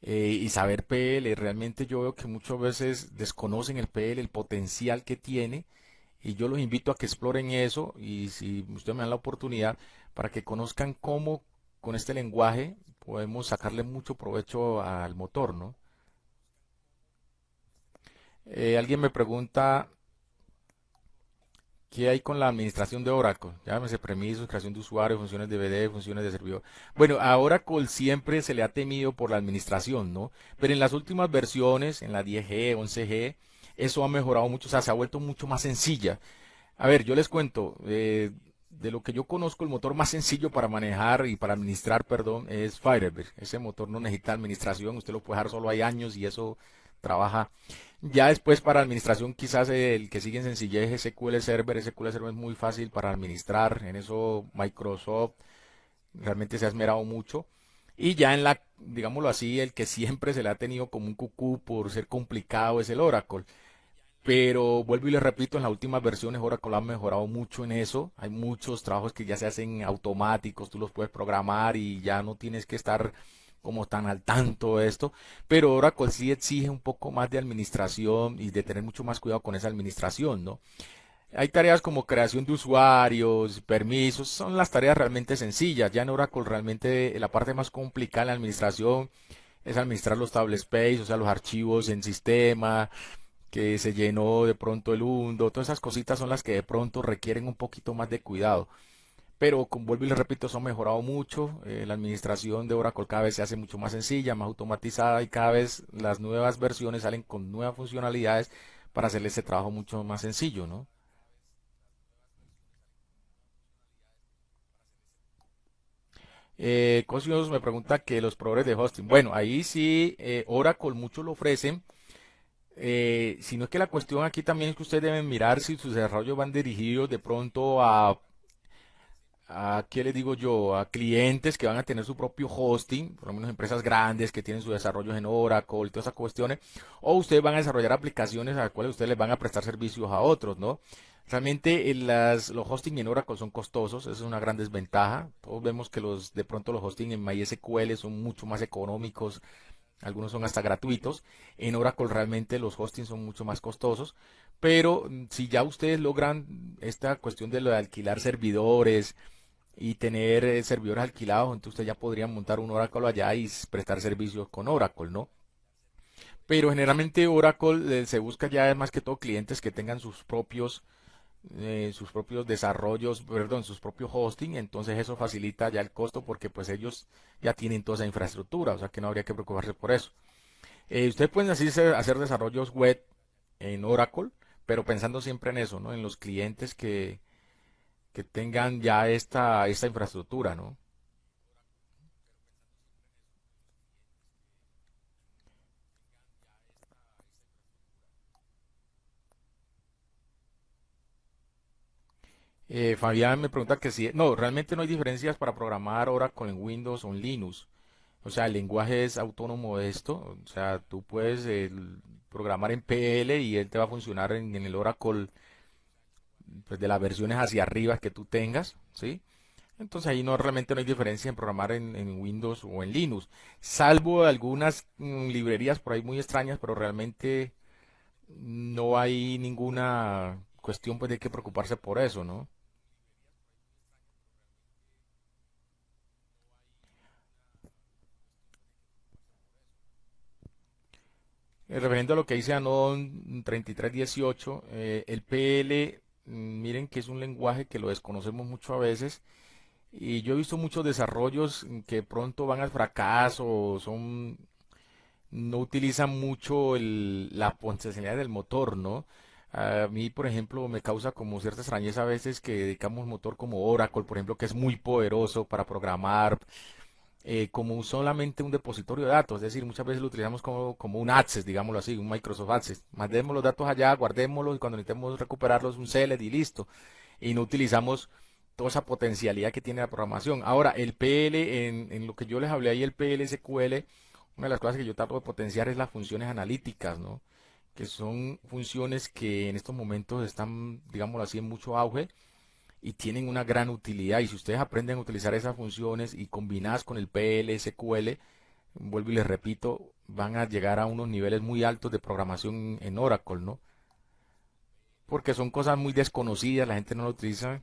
y saber PL. Realmente yo veo que muchas veces desconocen el PL, el potencial que tiene, y yo los invito a que exploren eso y si ustedes me dan la oportunidad para que conozcan cómo con este lenguaje podemos sacarle mucho provecho al motor, ¿no? Alguien me pregunta qué hay con la administración de Oracle. Llámese permisos, creación de usuario, funciones de BD, funciones de servidor. Bueno, a Oracle siempre se le ha temido por la administración, ¿no? Pero en las últimas versiones, en la 10G, 11G, eso ha mejorado mucho, o sea, se ha vuelto mucho más sencilla. A ver, yo les cuento, de lo que yo conozco, el motor más sencillo para manejar y para administrar, perdón, es Firebird. Ese motor no necesita administración, usted lo puede dejar solo hay años y eso trabaja. Ya después para administración quizás el que sigue en sencillez es SQL Server. SQL Server es muy fácil para administrar, en eso Microsoft realmente se ha esmerado mucho. Y ya en la, digámoslo así, el que siempre se le ha tenido como un cucú por ser complicado es el Oracle. Pero vuelvo y les repito, en las últimas versiones Oracle ha mejorado mucho en eso. Hay muchos trabajos que ya se hacen automáticos, tú los puedes programar y ya no tienes que estar como tan al tanto de esto. Pero Oracle sí exige un poco más de administración y de tener mucho más cuidado con esa administración, ¿no? Hay tareas como creación de usuarios, permisos, son las tareas realmente sencillas. Ya en Oracle realmente la parte más complicada en la administración es administrar los table space, o sea, los archivos en sistema, que se llenó de pronto el hundo, todas esas cositas son las que de pronto requieren un poquito más de cuidado. Pero como vuelvo y les repito, eso ha mejorado mucho. La administración de Oracle cada vez se hace mucho más sencilla, más automatizada y cada vez las nuevas versiones salen con nuevas funcionalidades para hacerle ese trabajo mucho más sencillo, ¿no? Cosios me pregunta que los proveedores de hosting. Bueno, ahí sí, Oracle mucho lo ofrecen. Sino es que la cuestión aquí también es que ustedes deben mirar si sus desarrollos van dirigidos de pronto a, ¿qué les digo yo? A clientes que van a tener su propio hosting, por lo menos empresas grandes que tienen sus desarrollos en Oracle y todas esas cuestiones, o ustedes van a desarrollar aplicaciones a las cuales ustedes les van a prestar servicios a otros, ¿no? Realmente los hosting en Oracle son costosos, esa es una gran desventaja. Todos vemos que de pronto los hosting en MySQL son mucho más económicos, algunos son hasta gratuitos. En Oracle realmente los hostings son mucho más costosos, pero si ya ustedes logran esta cuestión de lo de alquilar servidores y tener servidores alquilados, entonces ustedes ya podrían montar un Oracle allá y prestar servicios con Oracle, ¿no? Pero generalmente Oracle se busca ya más que todo clientes que tengan sus propios desarrollos, perdón, sus propios hosting, entonces eso facilita ya el costo porque pues ellos ya tienen toda esa infraestructura, o sea que no habría que preocuparse por eso. Ustedes pueden así hacer desarrollos web en Oracle, pero pensando siempre en eso, ¿no? En los clientes que tengan ya esta infraestructura, ¿no? Fabián me pregunta que si, no, realmente no hay diferencias para programar Oracle en Windows o en Linux. O sea, el lenguaje es autónomo de esto. O sea, tú puedes programar en PL y él te va a funcionar en el Oracle pues, de las versiones hacia arriba que tú tengas, ¿sí? Entonces ahí no realmente no hay diferencia en programar en Windows o en Linux, salvo algunas librerías por ahí muy extrañas, pero realmente no hay ninguna cuestión pues de que preocuparse por eso, ¿no? Referente a lo que dice Anon 3318, el PL, miren que es un lenguaje que lo desconocemos mucho a veces y yo he visto muchos desarrollos que pronto van al fracaso, no utilizan mucho la potencialidad del motor, ¿no? A mí, por ejemplo, me causa como cierta extrañeza a veces que dedicamos un motor como Oracle, por ejemplo, que es muy poderoso para programar, como solamente un depositorio de datos, es decir, muchas veces lo utilizamos como un Access, digámoslo así, un Microsoft Access. Mandemos los datos allá, guardémoslos y cuando necesitemos recuperarlos, un select y listo. Y no utilizamos toda esa potencialidad que tiene la programación. Ahora, el PL, en lo que yo les hablé ahí, el PL SQL, una de las cosas que yo trato de potenciar es las funciones analíticas, ¿no? Que son funciones que en estos momentos están, digámoslo así, en mucho auge y tienen una gran utilidad. Y si ustedes aprenden a utilizar esas funciones y combinadas con el PL, SQL, vuelvo y les repito, van a llegar a unos niveles muy altos de programación en Oracle, ¿no? Porque son cosas muy desconocidas, la gente no lo utiliza.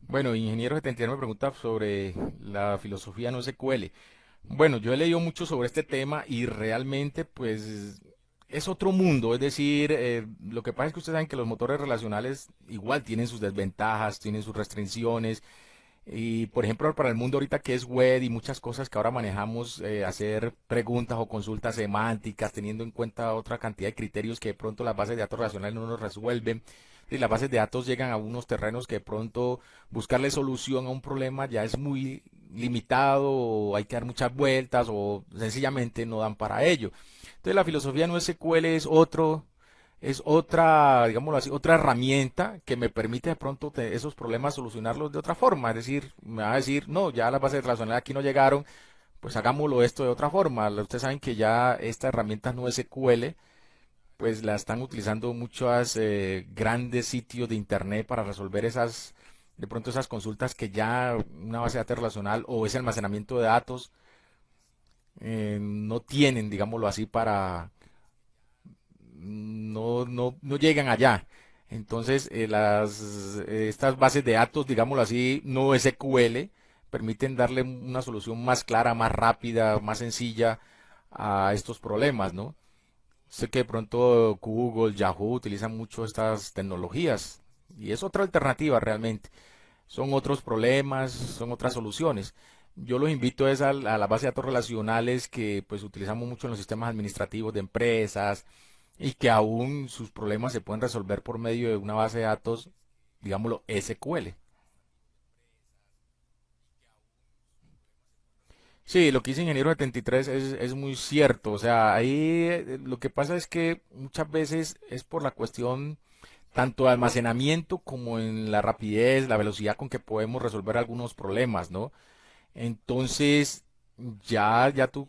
Bueno, ingeniero 79 me pregunta sobre la filosofía no SQL. Bueno, yo he leído mucho sobre este tema y realmente pues es otro mundo, es decir, lo que pasa es que ustedes saben que los motores relacionales igual tienen sus desventajas, tienen sus restricciones y por ejemplo para el mundo ahorita que es web y muchas cosas que ahora manejamos, hacer preguntas o consultas semánticas teniendo en cuenta otra cantidad de criterios que de pronto las bases de datos relacionales no nos resuelven. Y las bases de datos llegan a unos terrenos que de pronto buscarle solución a un problema ya es muy limitado o hay que dar muchas vueltas o sencillamente no dan para ello. Entonces la filosofía no SQL es otra, digámoslo así, otra herramienta que me permite de pronto esos problemas solucionarlos de otra forma. Es decir, me va a decir, no, ya las bases relacionales aquí no llegaron, pues hagámoslo esto de otra forma. Ustedes saben que ya esta herramienta no SQL pues la están utilizando muchos grandes sitios de internet para resolver esas, de pronto esas consultas que ya una base de datos relacional o ese almacenamiento de datos no tienen, digámoslo así, no llegan allá. Entonces, estas bases de datos, digámoslo así, no SQL, permiten darle una solución más clara, más rápida, más sencilla a estos problemas, ¿no? Sé que de pronto Google, Yahoo utilizan mucho estas tecnologías y es otra alternativa realmente. Son otros problemas, son otras soluciones. Yo los invito es a la base de datos relacionales que pues utilizamos mucho en los sistemas administrativos de empresas y que aún sus problemas se pueden resolver por medio de una base de datos, digámoslo, SQL. Sí, lo que dice Ingeniero 73 es muy cierto. O sea, ahí lo que pasa es que muchas veces es por la cuestión tanto de almacenamiento como en la rapidez, la velocidad con que podemos resolver algunos problemas, ¿no? Entonces, ya tú,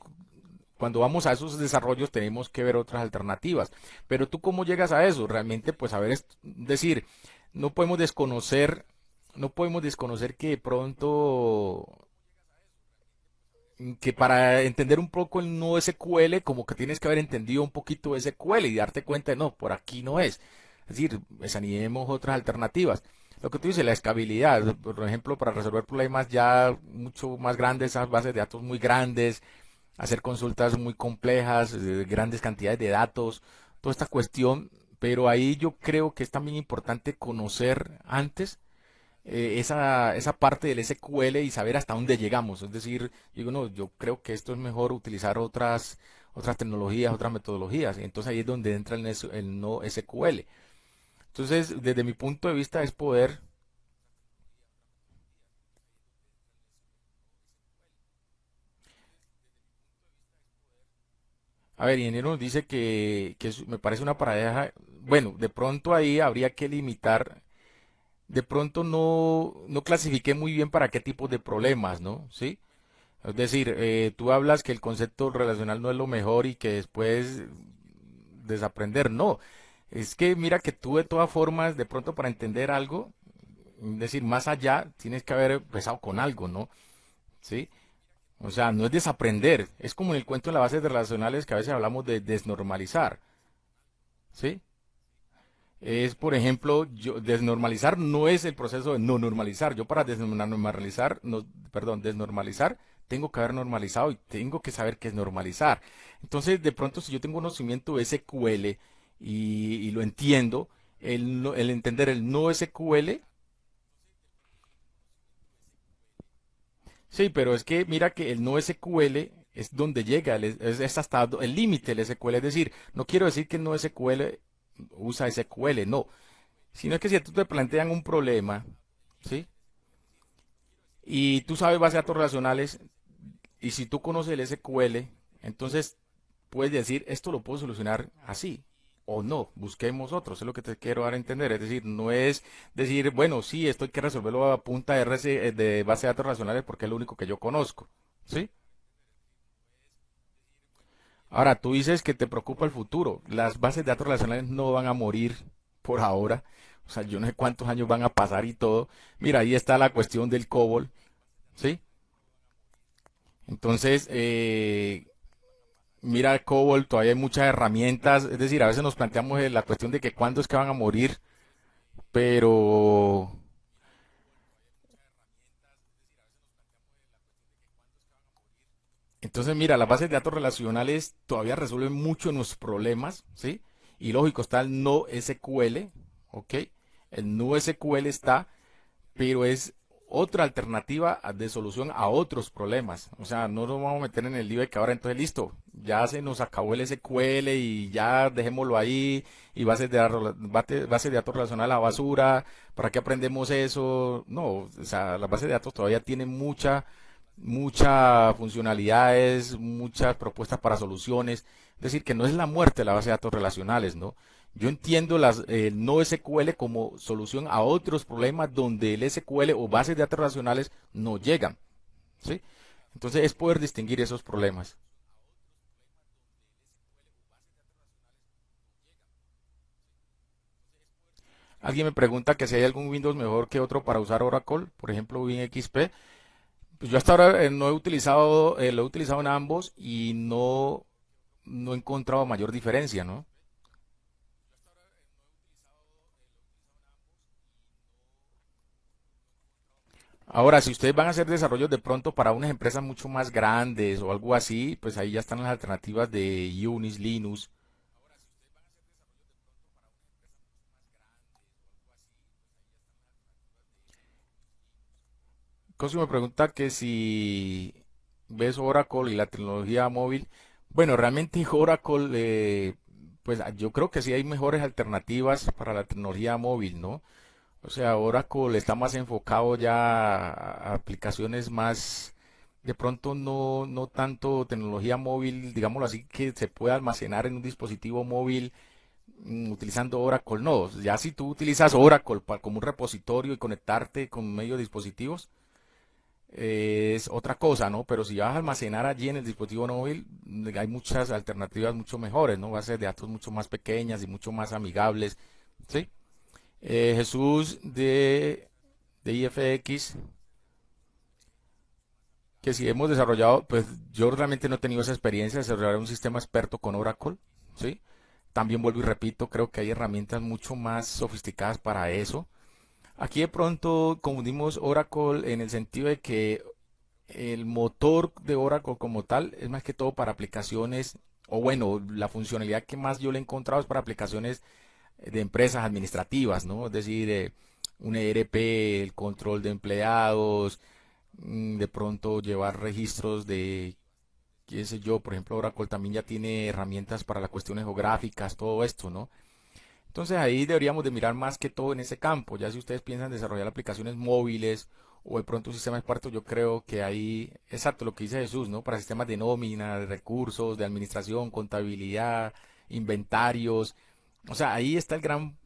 cuando vamos a esos desarrollos tenemos que ver otras alternativas. Pero tú cómo llegas a eso? Realmente, pues a ver, es decir, no podemos desconocer, no podemos desconocer que de pronto que para entender un poco el no SQL, como que tienes que haber entendido un poquito SQL y darte cuenta de no, por aquí no es. Es decir, examinemos otras alternativas. Lo que tú dices, la escalabilidad, por ejemplo, para resolver problemas ya mucho más grandes, esas bases de datos muy grandes, hacer consultas muy complejas, grandes cantidades de datos, toda esta cuestión, pero ahí yo creo que es también importante conocer antes esa parte del SQL y saber hasta dónde llegamos. Es decir, digo, no, yo creo que esto es mejor utilizar otras tecnologías, otras metodologías. Y entonces ahí es donde entra el no SQL. Entonces, desde mi punto de vista es poder. A ver, ingeniero nos dice que me parece una pareja. Bueno, de pronto ahí habría que limitar. De pronto no clasifiqué muy bien para qué tipo de problemas, ¿no? ¿Sí? Es decir, tú hablas que el concepto relacional no es lo mejor y que después desaprender. No, es que mira que tú de todas formas, de pronto para entender algo, es decir, más allá, tienes que haber empezado con algo, ¿no? ¿Sí? O sea, no es desaprender, es como en el cuento de las bases de relacionales que a veces hablamos de desnormalizar, ¿sí? Es, por ejemplo, desnormalizar no es el proceso de no normalizar. Yo para desnormalizar, no, perdón, desnormalizar, tengo que haber normalizado y tengo que saber qué es normalizar. Entonces, de pronto, si yo tengo conocimiento de SQL y lo entiendo, el entender el no SQL, sí, pero es que mira que el no SQL es donde llega, es hasta el límite del SQL. Es decir, no quiero decir que el no SQL usa SQL, no, sino que si tú te plantean un problema, ¿sí? Y tú sabes base de datos relacionales, y si tú conoces el SQL, entonces puedes decir, esto lo puedo solucionar así, o no, busquemos otros, es lo que te quiero dar a entender. Es decir, no es decir, bueno, sí, esto hay que resolverlo a punta de, de base de datos relacionales porque es lo único que yo conozco, ¿sí? Ahora, tú dices que te preocupa el futuro. Las bases de datos relacionales no van a morir por ahora. O sea, yo no sé cuántos años van a pasar y todo. Mira, ahí está la cuestión del COBOL, ¿sí? Entonces, mira, el COBOL, todavía hay muchas herramientas. Es decir, a veces nos planteamos la cuestión de que cuándo es que van a morir, pero entonces, mira, las bases de datos relacionales todavía resuelven mucho de nuestros problemas, ¿sí? Y lógico, está el no SQL, ¿ok? El no SQL está, pero es otra alternativa de solución a otros problemas. O sea, no nos vamos a meter en el lío de que ahora entonces listo, ya se nos acabó el SQL y ya dejémoslo ahí y bases de datos relacionales a la basura, ¿para qué aprendemos eso? No, o sea, las bases de datos todavía tienen muchas funcionalidades, muchas propuestas para soluciones. Es decir, que no es la muerte de la base de datos relacionales, ¿no? Yo entiendo el no SQL como solución a otros problemas donde el SQL o bases de datos relacionales no llegan, ¿sí? Entonces es poder distinguir esos problemas. Alguien me pregunta que si hay algún Windows mejor que otro para usar Oracle, por ejemplo Win XP. Pues yo hasta ahora no he utilizado, lo he utilizado en ambos y no he encontrado mayor diferencia, ¿no? Ahora, si ustedes van a hacer desarrollos de pronto para unas empresas mucho más grandes o algo así, pues ahí ya están las alternativas de Unix, Linux. Cosimo me pregunta que si ves Oracle y la tecnología móvil. Bueno, realmente Oracle, pues yo creo que sí hay mejores alternativas para la tecnología móvil, ¿no? O sea, Oracle está más enfocado ya a aplicaciones más, de pronto no tanto tecnología móvil, digámoslo así, que se pueda almacenar en un dispositivo móvil utilizando Oracle. No, ya si tú utilizas Oracle como un repositorio y conectarte con medios dispositivos, es otra cosa, ¿no? Pero si vas a almacenar allí en el dispositivo móvil, hay muchas alternativas mucho mejores, ¿no? Bases de datos mucho más pequeñas y mucho más amigables, ¿sí? Jesús de IFX, que si hemos desarrollado, pues yo realmente no he tenido esa experiencia de desarrollar un sistema experto con Oracle, ¿sí? También vuelvo y repito, creo que hay herramientas mucho más sofisticadas para eso. Aquí de pronto confundimos Oracle en el sentido de que el motor de Oracle como tal es más que todo para aplicaciones, o bueno, la funcionalidad que más yo le he encontrado es para aplicaciones de empresas administrativas, ¿no? Es decir, un ERP, el control de empleados, de pronto llevar registros de, qué sé yo, por ejemplo, Oracle también ya tiene herramientas para las cuestiones geográficas, todo esto, ¿no? Entonces ahí deberíamos de mirar más que todo en ese campo. Ya si ustedes piensan desarrollar aplicaciones móviles o de pronto un sistema de parto, yo creo que ahí, exacto lo que dice Jesús, ¿no? Para sistemas de nómina, de recursos, de administración, contabilidad, inventarios. O sea, ahí está gran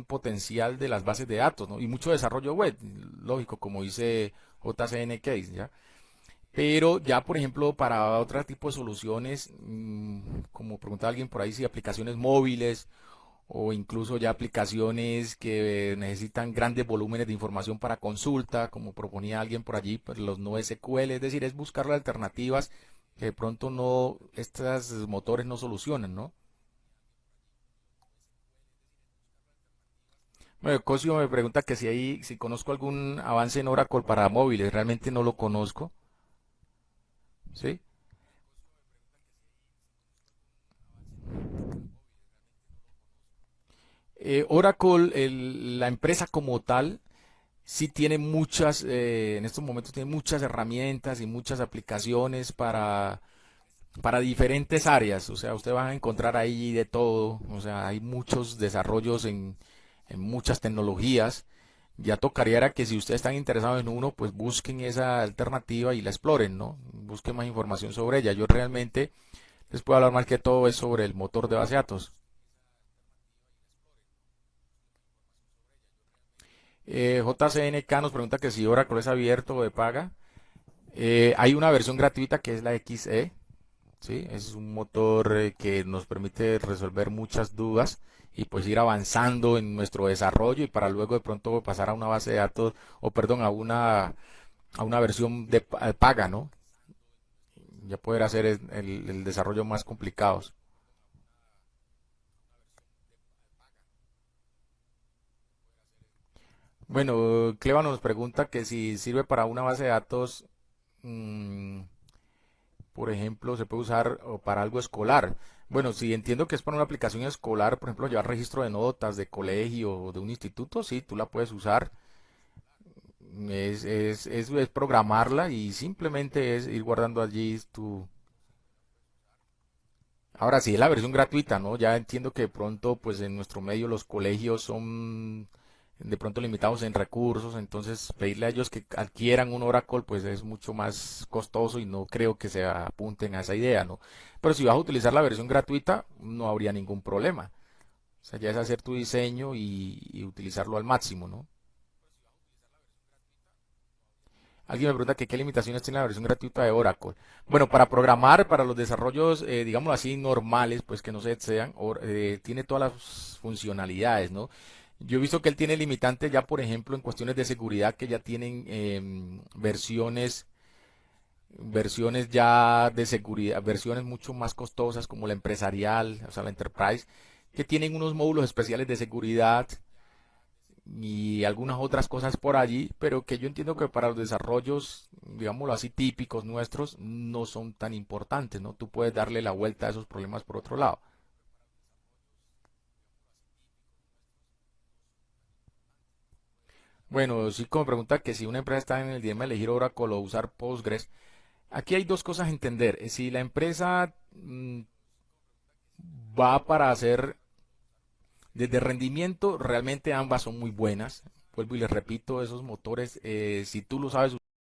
potencial de las bases de datos, ¿no? Y mucho desarrollo web, lógico, como dice JCN Case, ¿ya? Pero ya, por ejemplo, para otro tipo de soluciones, como preguntaba alguien por ahí, si aplicaciones móviles o incluso ya aplicaciones que necesitan grandes volúmenes de información para consulta, como proponía alguien por allí, pues los no SQL, es decir, es buscar las alternativas que de pronto no, estos motores no solucionan, ¿no? Bueno, Cosio me pregunta que si conozco algún avance en Oracle para móviles, realmente no lo conozco, ¿sí? Oracle, la empresa como tal, sí tiene en estos momentos tiene muchas herramientas y muchas aplicaciones para diferentes áreas. O sea, usted va a encontrar ahí de todo. O sea, hay muchos desarrollos en muchas tecnologías. Ya tocaría era que si ustedes están interesados en uno, pues busquen esa alternativa y la exploren, ¿no? Busquen más información sobre ella. Yo realmente les puedo hablar más que todo es sobre el motor de base de datos. JCNK nos pregunta que si Oracle es abierto o de paga. Hay una versión gratuita que es la XE, ¿sí? Es un motor que nos permite resolver muchas dudas y pues ir avanzando en nuestro desarrollo y para luego de pronto pasar a una base de datos o perdón, a una versión de paga, ¿no? Ya poder hacer el desarrollo más complicados. Bueno, Cleva nos pregunta que si sirve para una base de datos, mm, por ejemplo, se puede usar o para algo escolar. Bueno, si entiendo que es para una aplicación escolar, por ejemplo, llevar registro de notas de colegio o de un instituto, sí, tú la puedes usar. Es programarla y simplemente es ir guardando allí tu... Ahora sí, es la versión gratuita, ¿no? Ya entiendo que de pronto, pues en nuestro medio los colegios son de pronto limitados en recursos, entonces pedirle a ellos que adquieran un Oracle, pues es mucho más costoso y no creo que se apunten a esa idea, ¿no? Pero si vas a utilizar la versión gratuita, no habría ningún problema. O sea, ya es hacer tu diseño y utilizarlo al máximo, ¿no? Alguien me pregunta que qué limitaciones tiene la versión gratuita de Oracle. Bueno, para programar, para los desarrollos, digamos así, normales, pues que no se excedan, tiene todas las funcionalidades, ¿no? Yo he visto que él tiene limitantes ya, por ejemplo, en cuestiones de seguridad que ya tienen versiones ya de seguridad, versiones mucho más costosas como la empresarial, o sea, la Enterprise, que tienen unos módulos especiales de seguridad y algunas otras cosas por allí, pero que yo entiendo que para los desarrollos, digámoslo así, típicos nuestros, no son tan importantes, ¿no? Tú puedes darle la vuelta a esos problemas por otro lado. Bueno, sí como pregunta que si una empresa está en el dilema de elegir Oracle o usar Postgres, aquí hay dos cosas a entender. Si la empresa va para hacer desde rendimiento, realmente ambas son muy buenas. Vuelvo y les repito, esos motores, si tú lo sabes